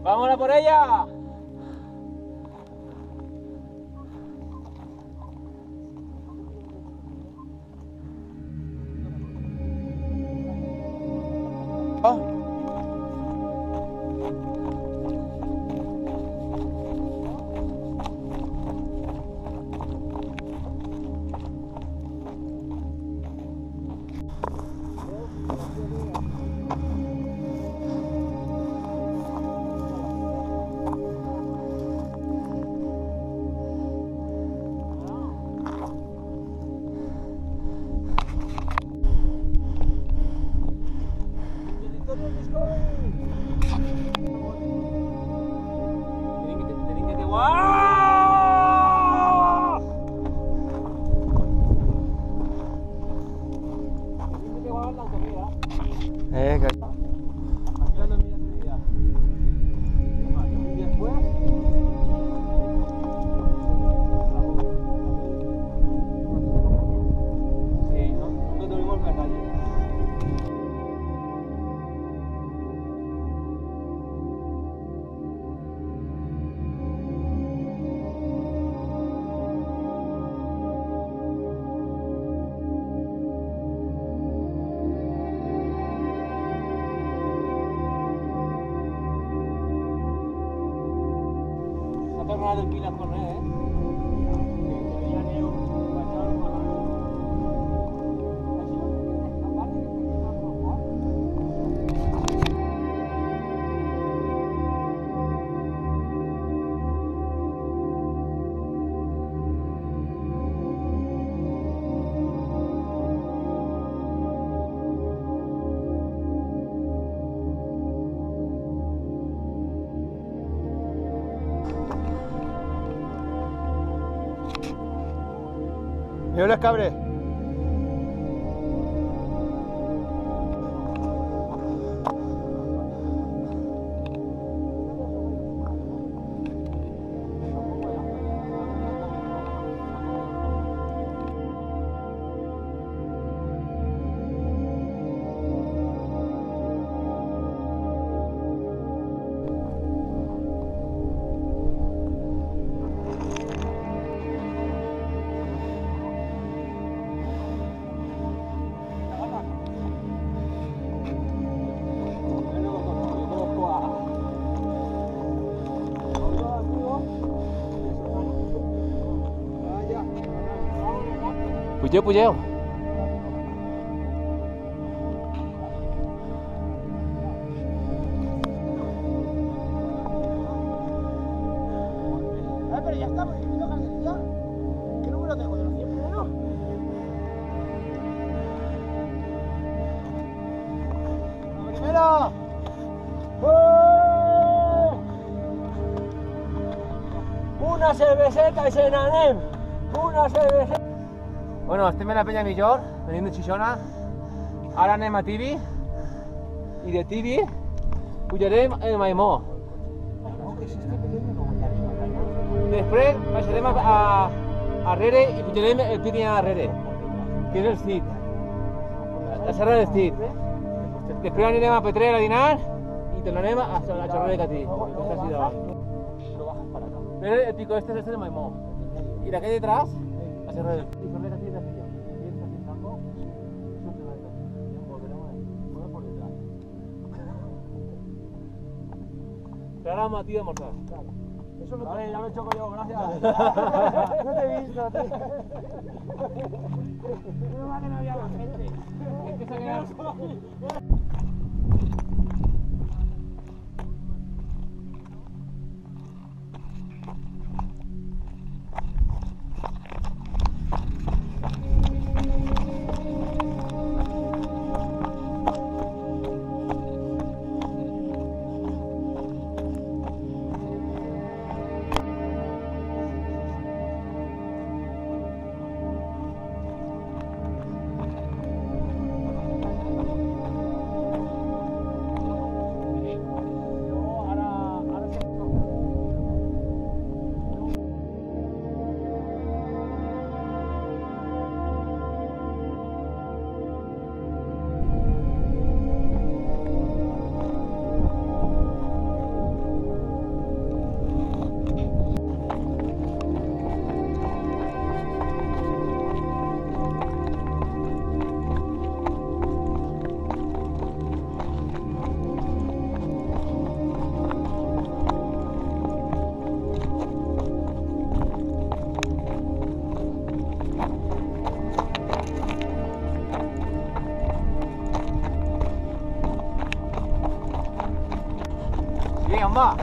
¡Vamos a por ella! del pila a correr, ¿eh? Yo les cabré. Puyeo. Pero ya estamos, ¿qué número tengo? ¿De los 100 primeros? ¡La primera! ¡Una cerveceta y cenanem! ¡Una cerveceta! Bueno, estem a la penya millor, venim de Xixona. Ara anem a Tibi i de Tibi pujarem a Maimó. Després baixarem a Rere i pujarem el Pini a Rere, que és el Cid, la serra del Cid. Després anirem a Petrer a dinar i tornarem a Xorrer de Catí, que està així davant. Pero el pico este es el de Maimó. Y de aquí detrás, a Serra del Cid. Pero ahora Matías de almorzar. Eso lo vale, ya lo he hecho yo, gracias. No te he visto, tío. Menos mal que no había más gente. Es que se ha quedado solo. bomba.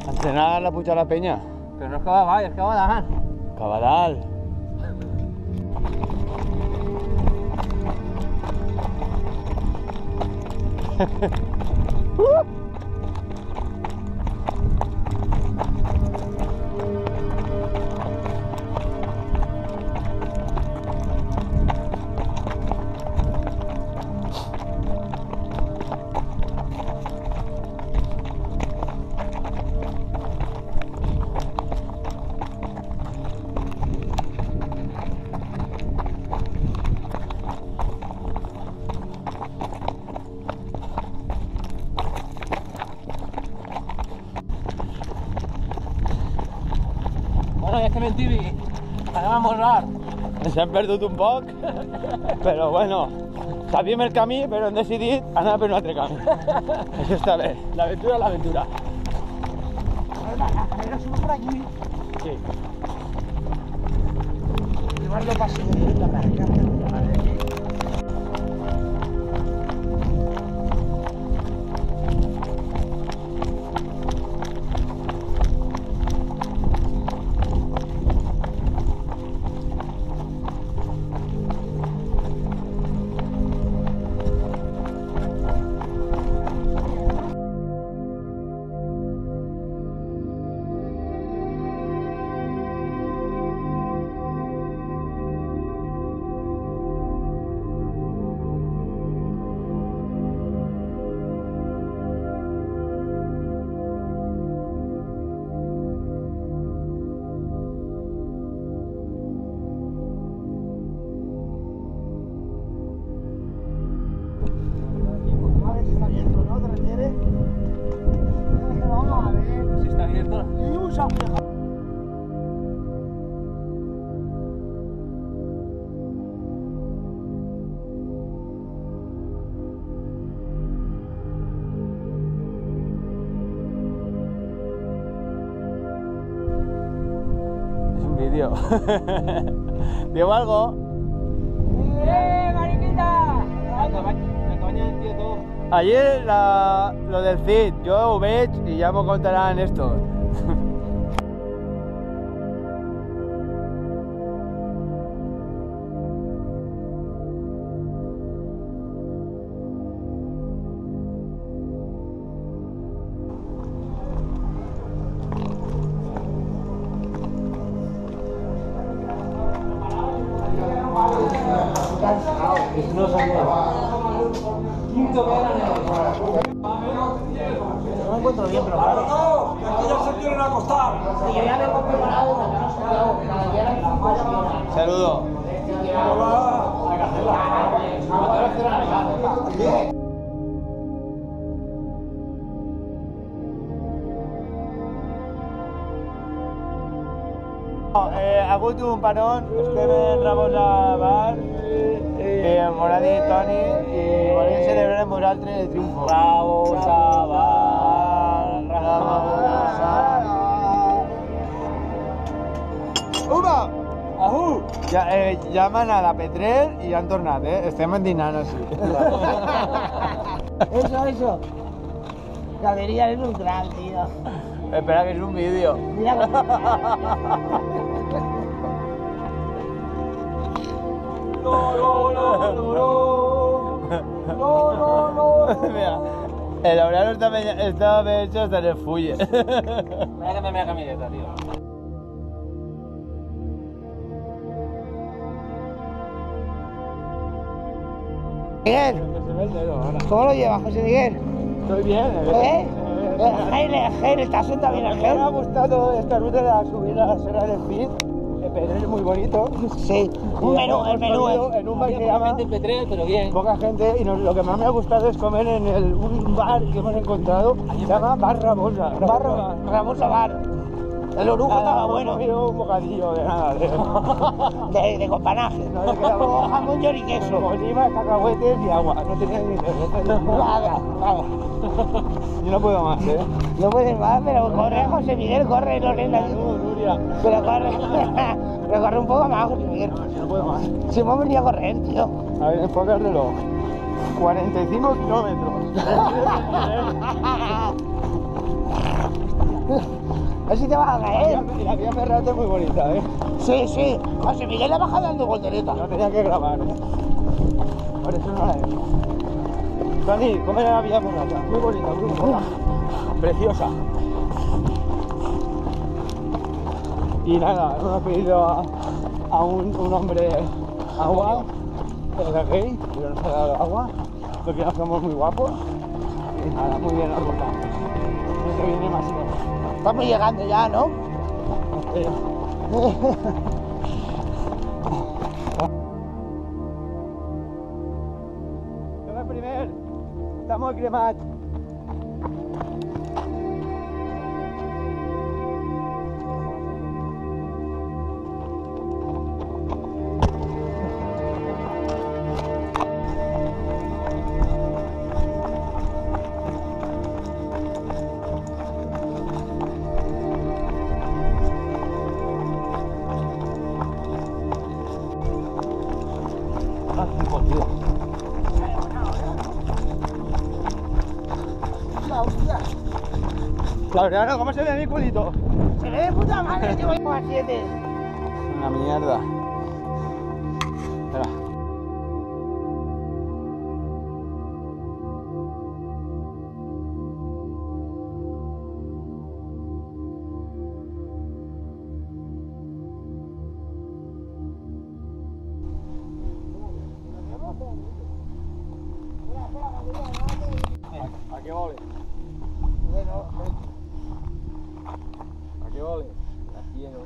A entrenar la pucha la peña. Pero no es Cabadal, es Cabadal. Cabadal. Bueno, ja estem en Tibi. Anem a esmorzar. Ens hem perdut un poc, però bueno, sabíem el camí, però hem decidit anar per un altre camí. Això està bé. L'aventura és l'aventura. La carrera sube por aquí. Sí. Llevarlo para seguir la carrera. Si está abierto. Es un vídeo. ¿Digo algo? mariquita! La cabaña del tío todo. Ayer lo del CID, jo ho veig i ja m'ho contaran estos. No sabía. Quinto No me encuentro bien, pero claro. Aquí ya se quieren acostar. Yo ya vengo preparado. Saludo. Ha hagut un parón, estem en Rabosa Bar, Moradi i Toni, i volem celebrar amb vosaltres el triomfo. Rabosa Bar, Rabosa Bar. Uba! Ajú! Ja hem anat a Petrer i ja han tornat, estem dinant així. Eso. Gaviria es un crack, tío. Espera, que és un vídeo. Mira Mira, el Laureano está hecho hasta en el fulle. Voy a cambiarme la camiseta, tío. Miguel, ¿cómo lo llevas, José Miguel? Estoy bien, El gel, ¿está sentado bien el Me ha gel? gustado esta ruta de subir a la Serra del Cid. El Pedrell es muy bonito. Sí, el menú En un bar que se llama en Petrer, pero bien. poca gente y lo que más me ha gustado es comer en un bar que hemos encontrado. Se llama Bar Rabosa. Rabosa Bar. El orujo estaba bueno. Comido un bocadillo de nada. De companaje. No le quedaba Como jamón york y queso. oliva, cacahuetes y agua. No tenía ni Nada. Yo no puedo más, No puedes más, pero corre, José Miguel, corre, Lorena. Nuria. Pero corre. Pero corre un poco más, José Miguel. No puedo más. Si hemos venido a correr, tío. A ver, enfoca el reloj. 45 kilómetros. A ver si te vas a caer. Y la vía Ferrate es muy bonita, ¿eh? Sí, sí. José Miguel la baja dando voltereta. No tenía que grabar, ¿eh? Por eso no la he hecho. Tony, ¿cómo era la vía Ferrate? Muy bonita, muy bonita. Preciosa. Y nada, hemos pedido a un hombre agua, era gay, pero nos ha dado agua, porque nos somos muy guapos. Y nada, muy bien la ruta. Creo que viene más lejos. Estamos llegando ya, ¿no? El primer, estamos en Cremat. Laureano, ¿cómo se ve mi culito? Se ve de puta madre, yo voy a 7. Una mierda. Espera. ¿A qué vole? ¿A qué vole? La quiero.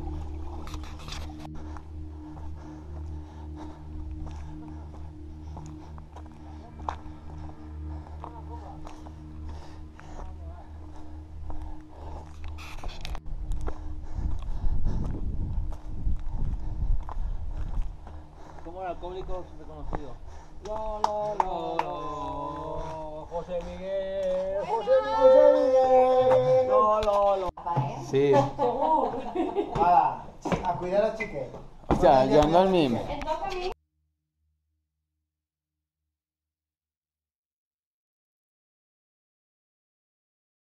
Como el alcohólico reconocido. José Miguel, José Miguel. No. Sí. A cuidar a chique. Hostia, yo ando al mime.